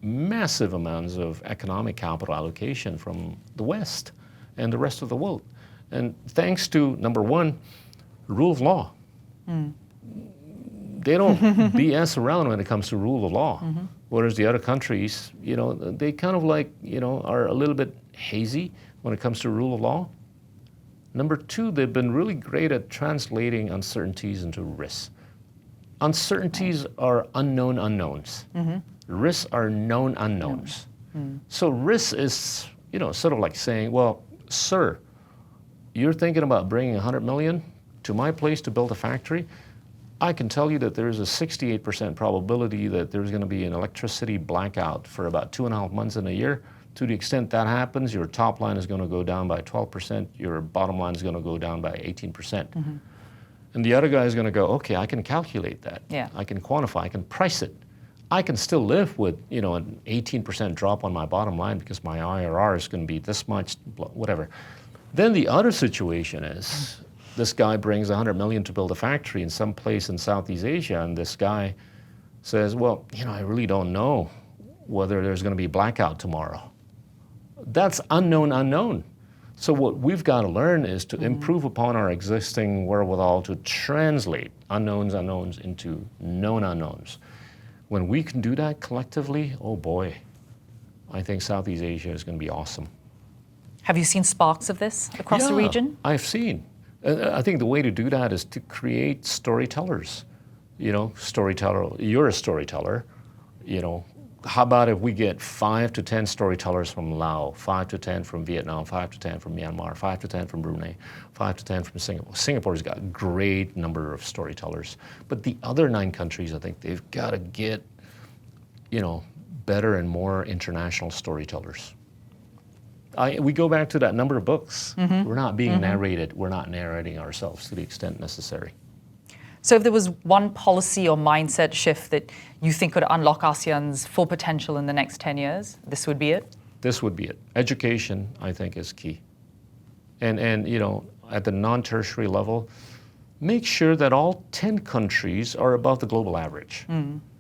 massive amounts of economic capital allocation from the West and the rest of the world. And thanks to, number one, rule of law. They don't BS around when it comes to rule of law. Whereas the other countries, they kind of are a little bit hazy when it comes to rule of law. Number two, they've been really great at translating uncertainties into risks. Uncertainties are unknown unknowns. Risks are known unknowns. So risk is, sort of like saying, well, sir, you're thinking about bringing 100 million to my place to build a factory. I can tell you that there's a 68% probability that there's going to be an electricity blackout for about 2.5 months in a year. To the extent that happens, your top line is going to go down by 12%, your bottom line is going to go down by 18%. And the other guy is going to go, okay, I can calculate that.
Yeah.
I can quantify, I can price it. I can still live with, an 18% drop on my bottom line because my IRR is going to be this much, whatever. Then the other situation is, this guy brings 100 million to build a factory in some place in Southeast Asia, and this guy says, well, I really don't know whether there's going to be blackout tomorrow. That's unknown unknown. So what we've got to learn is to improve upon our existing wherewithal to translate unknowns unknowns into known unknowns. When we can do that collectively, oh boy, I think Southeast Asia is going to be awesome.
Have you seen sparks of this across the region?
I've seen. I think the way to do that is to create storytellers. Storyteller, you're a storyteller. How about if we get 5 to 10 storytellers from Laos, 5 to 10 from Vietnam, 5 to 10 from Myanmar, 5 to 10 from Brunei, 5 to 10 from Singapore. Singapore's got a great number of storytellers. But the other 9 countries, I think they've got to get, better and more international storytellers. We go back to that number of books. We're not being narrated. We're not narrating ourselves to the extent necessary.
So if there was one policy or mindset shift that you think could unlock ASEAN's full potential in the next 10 years, this would be it?
This would be it. Education, I think, is key. And at the non-tertiary level, make sure that all 10 countries are above the global average.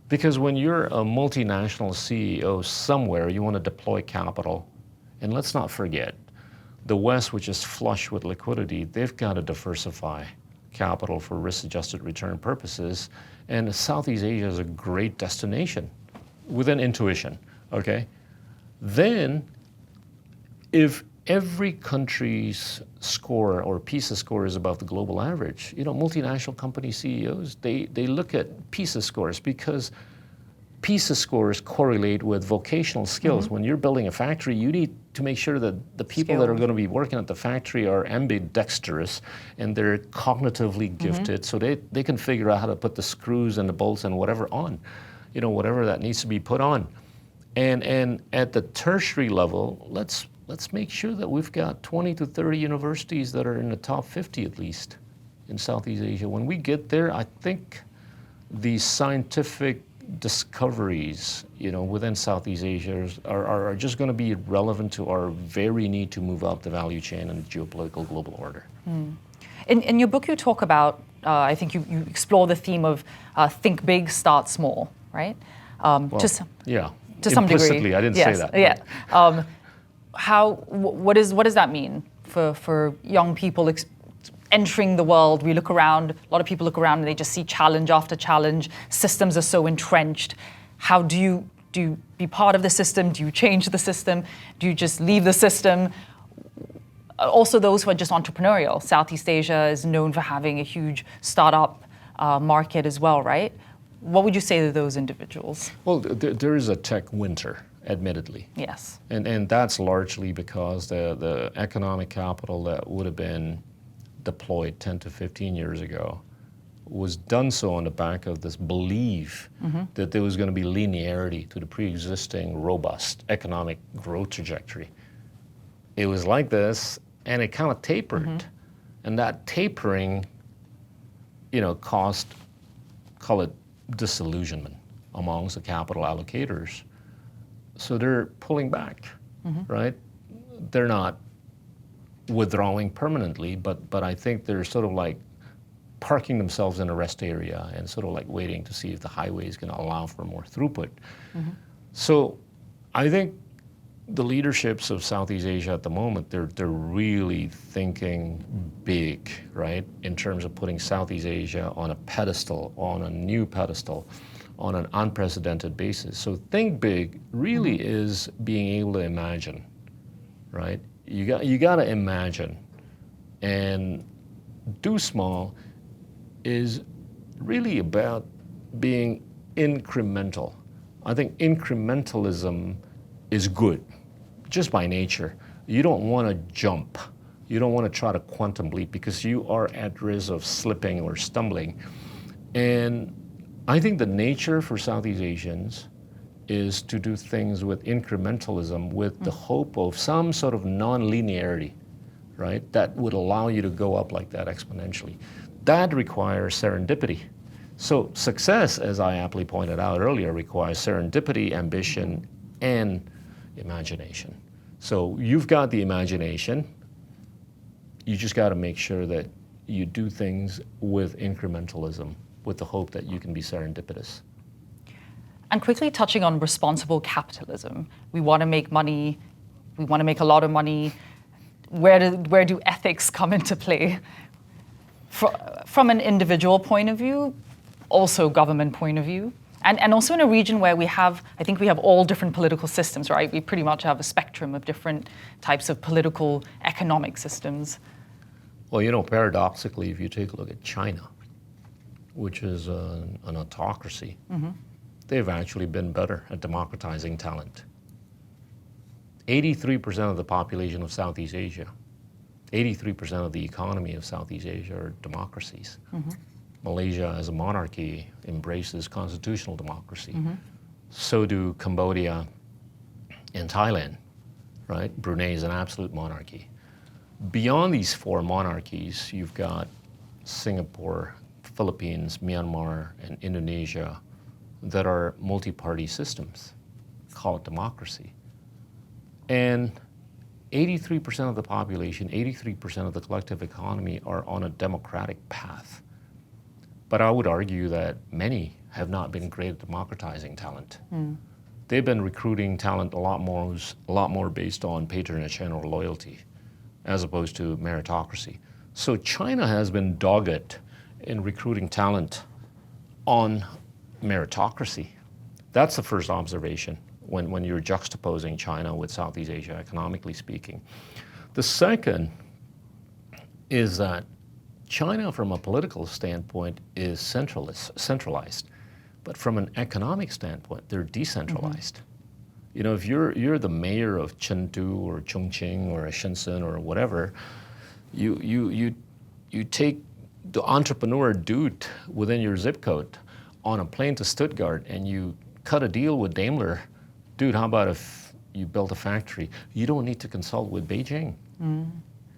Because when you're a multinational CEO somewhere, you want to deploy capital. And let's not forget, the West, which is flush with liquidity, they've got to diversify capital for risk-adjusted return purposes. And Southeast Asia is a great destination within intuition, okay? Then, if every country's score or PISA score is above the global average, multinational company CEOs, they look at PISA scores because PISA scores correlate with vocational skills. When you're building a factory, you need to make sure that the people that are going to be working at the factory are ambidextrous and they're cognitively gifted, so they can figure out how to put the screws and the bolts and whatever on, whatever that needs to be put on. And at the tertiary level, let's make sure that we've got 20 to 30 universities that are in the top 50 at least in Southeast Asia. When we get there, I think the scientific discoveries, within Southeast Asia are just going to be relevant to our very need to move up the value chain and geopolitical global order.
In your book, you talk about, I think you explore the theme of think big, start small, right? To some degree.
Implicitly, I didn't say that.
Yeah. What does that mean for young people entering the world? We look around, a lot of people look around and they just see challenge after challenge. Systems are so entrenched. How do you be part of the system? Do you change the system? Do you just leave the system? Also, those who are just entrepreneurial. Southeast Asia is known for having a huge startup market as well, right? What would you say to those individuals?
Well, there is a tech winter, admittedly.
Yes.
And that's largely because the economic capital that would have been deployed 10 to 15 years ago was done so on the back of this belief that there was going to be linearity to the pre-existing robust economic growth trajectory. It was like this, and it kind of tapered. And that tapering, caused, call it disillusionment amongst the capital allocators. So they're pulling back, right? They're not withdrawing permanently, but I think they're sort of like parking themselves in a rest area and sort of like waiting to see if the highway is going to allow for more throughput. So I think the leaderships of Southeast Asia at the moment, they're really thinking big, right? In terms of putting Southeast Asia on a pedestal, on a new pedestal, on an unprecedented basis. So think big really is being able to imagine, right? You got to imagine, and do small is really about being incremental. I think incrementalism is good, just by nature. You don't want to jump. You don't want to try to quantum leap because you are at risk of slipping or stumbling. And I think the nature for Southeast Asians is to do things with incrementalism, with the hope of some sort of non-linearity, right? That would allow you to go up like that exponentially. That requires serendipity. So success, as I aptly pointed out earlier, requires serendipity, ambition, and imagination. So you've got the imagination. You just got to make sure that you do things with incrementalism, with the hope that you can be serendipitous.
And quickly touching on responsible capitalism, we want to make money, we want to make a lot of money. Where do ethics come into play? From an individual point of view, also government point of view, and also in a region where I think we have all different political systems, right? We pretty much have a spectrum of different types of political, economic systems.
Well, paradoxically, if you take a look at China, which is an autocracy, they've actually been better at democratizing talent. 83% of the population of Southeast Asia, 83% of the economy of Southeast Asia are democracies. Malaysia as a monarchy embraces constitutional democracy. So do Cambodia and Thailand, right? Brunei is an absolute monarchy. Beyond these four monarchies, you've got Singapore, Philippines, Myanmar, and Indonesia that are multi-party systems, call it democracy. And 83% of the population, 83% of the collective economy are on a democratic path. But I would argue that many have not been great at democratizing talent. They've been recruiting talent a lot more based on patronage and or loyalty, as opposed to meritocracy. So China has been dogged in recruiting talent on meritocracy. That's the first observation when you're juxtaposing China with Southeast Asia, economically speaking. The second is that China, from a political standpoint, is centralized, but from an economic standpoint, they're decentralized. If you're the mayor of Chengdu or Chongqing or Shenzhen or whatever, you take the entrepreneur dude within your zip code on a plane to Stuttgart and you cut a deal with Daimler. Dude, how about if you built a factory? You don't need to consult with Beijing.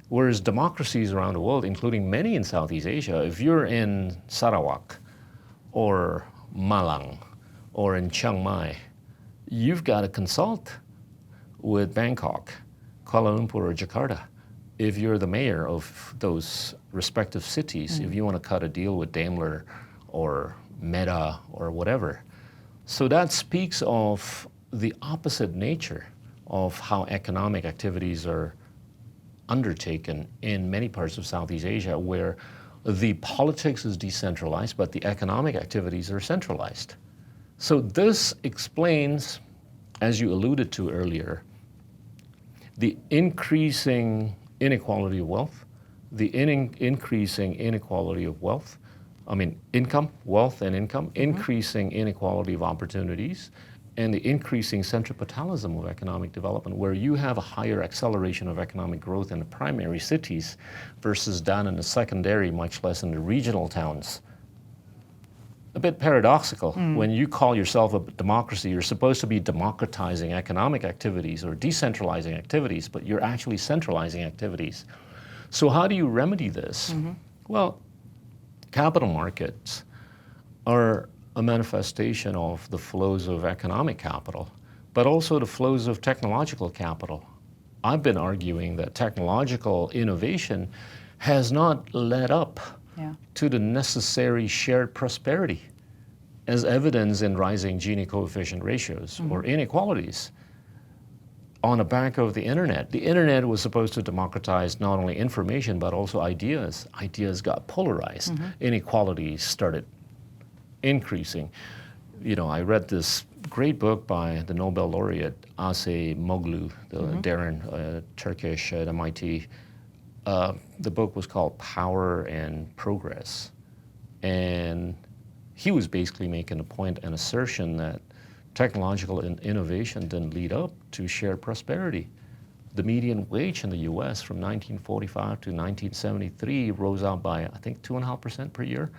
Whereas democracies around the world, including many in Southeast Asia, if you're in Sarawak or Malang or in Chiang Mai, you've got to consult with Bangkok, Kuala Lumpur, or Jakarta. If you're the mayor of those respective cities, if you want to cut a deal with Daimler or Meta or whatever. So that speaks of the opposite nature of how economic activities are undertaken in many parts of Southeast Asia, where the politics is decentralized, but the economic activities are centralized. So this explains, as you alluded to earlier, the increasing inequality of wealth, the increasing inequality of wealth, income, wealth and income, increasing inequality of opportunities, and the increasing centripetalism of economic development, where you have a higher acceleration of economic growth in the primary cities versus down in the secondary, much less in the regional towns. A bit paradoxical. When you call yourself a democracy, you're supposed to be democratizing economic activities or decentralizing activities, but you're actually centralizing activities. So how do you remedy this? Well, capital markets are a manifestation of the flows of economic capital, but also the flows of technological capital. I've been arguing that technological innovation has not led up to the necessary shared prosperity, as evidenced in rising Gini coefficient ratios or inequalities on the back of the internet. The internet was supposed to democratize not only information, but also ideas. Ideas got polarized. Inequalities started increasing. You know, I read this great book by the Nobel laureate Acemoglu, Darren, Turkish at MIT. The book was called Power and Progress. And he was basically making a point, an assertion that technological innovation didn't lead up to shared prosperity. The median wage in the US from 1945 to 1973 rose out by, I think, 2.5% per year.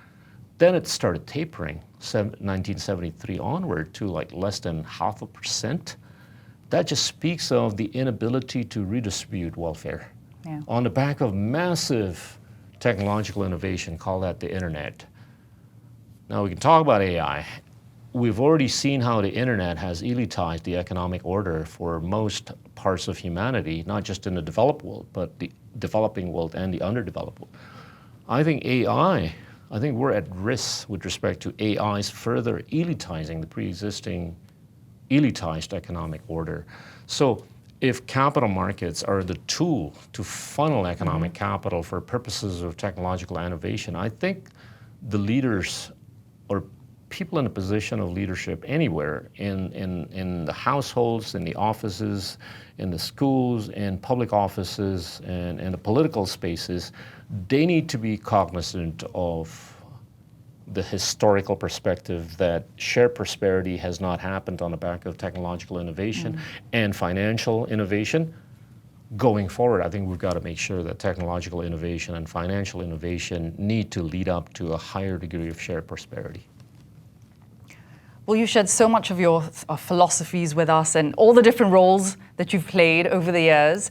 Then it started tapering, 1973 onward, to like less than 0.5%. That just speaks of the inability to redistribute welfare. On the back of massive technological innovation, call that the internet. Now we can talk about AI. We've already seen how the internet has elitized the economic order for most parts of humanity, not just in the developed world, but the developing world and the underdeveloped world. I think we're at risk with respect to AI's further elitizing the pre-existing elitized economic order. So if capital markets are the tool to funnel economic capital for purposes of technological innovation, I think the leaders or people in a position of leadership anywhere, in the households, in the offices, in the schools, in public offices, and in the political spaces, they need to be cognizant of the historical perspective that shared prosperity has not happened on the back of technological innovation and financial innovation. Going forward, I think we've got to make sure that technological innovation and financial innovation need to lead up to a higher degree of shared prosperity.
Well, you shared so much of your philosophies with us and all the different roles that you've played over the years.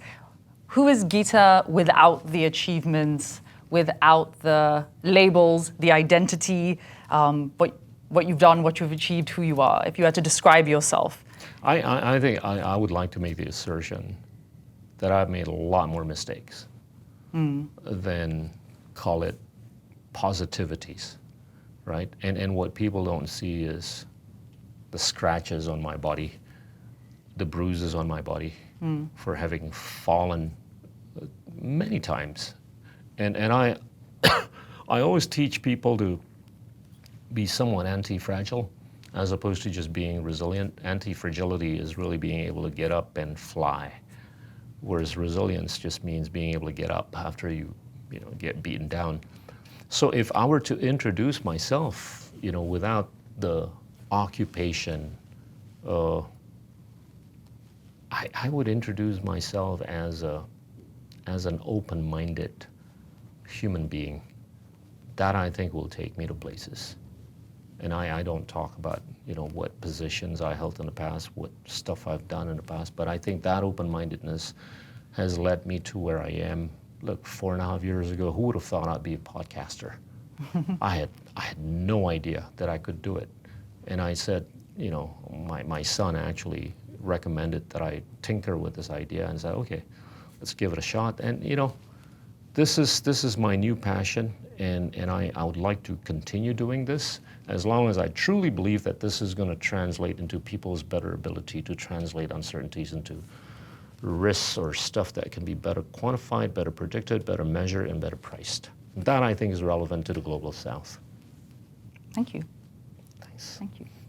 Who is Gita without the achievements, without the labels, the identity, what you've done, what you've achieved, who you are, if you had to describe yourself?
I think I would like to make the assertion that I've made a lot more mistakes than, call it, positivities, right? And what people don't see is the scratches on my body, the bruises on my body for having fallen many times. And I I always teach people to be somewhat anti-fragile as opposed to just being resilient. Anti-fragility is really being able to get up and fly, whereas resilience just means being able to get up after you get beaten down. So if I were to introduce myself, without the occupation, I would introduce myself as an open-minded human being. That I think will take me to places. And I don't talk about what positions I held in the past, what stuff I've done in the past, but I think that open-mindedness has led me to where I am. Look, 4.5 years ago, who would have thought I'd be a podcaster? I had no idea that I could do it. And I said, my son actually recommended that I tinker with this idea and said, okay, let's give it a shot. And this is my new passion, and I would like to continue doing this as long as I truly believe that this is going to translate into people's better ability to translate uncertainties into risks or stuff that can be better quantified, better predicted, better measured, and better priced. That I think is relevant to the global South.
Thank you.
Thanks.
Thank you.